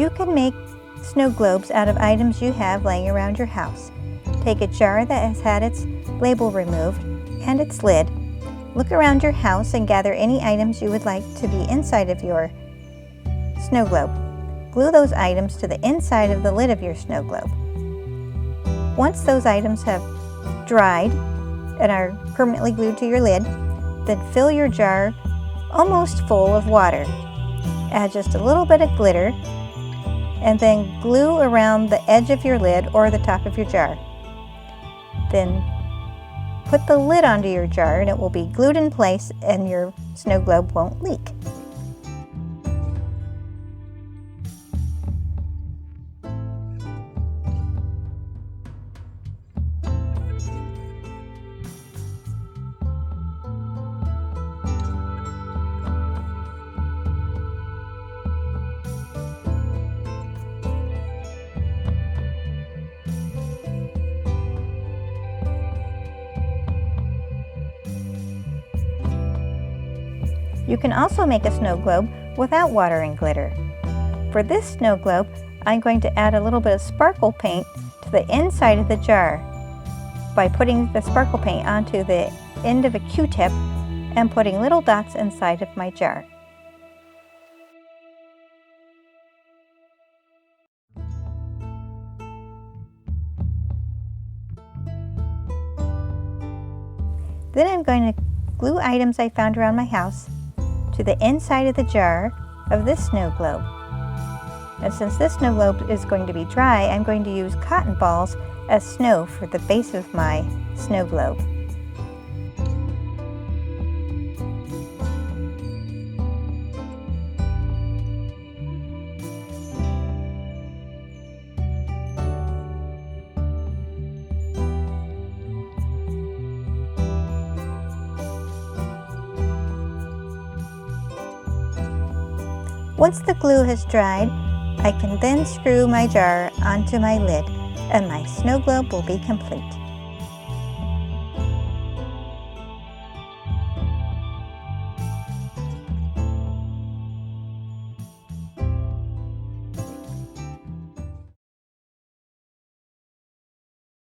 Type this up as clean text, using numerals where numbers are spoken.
You can make snow globes out of items you have laying around your house. Take a jar that has had its label removed and its lid. Look around your house and gather any items you would like to be inside of your snow globe. Glue those items to the inside of the lid of your snow globe. Once those items have dried and are permanently glued to your lid, then fill your jar almost full of water. Add just a little bit of glitter and then glue around the edge of your lid or the top of your jar. Then put the lid onto your jar and it will be glued in place and your snow globe won't leak. You can also make a snow globe without water and glitter. For this snow globe, I'm going to add a little bit of sparkle paint to the inside of the jar by putting the sparkle paint onto the end of a Q-tip and putting little dots inside of my jar. Then I'm going to glue items I found around my house to the inside of the jar of this snow globe. And since this snow globe is going to be dry, I'm going to use cotton balls as snow for the base of my snow globe. Once the glue has dried, I can then screw my jar onto my lid and my snow globe will be complete.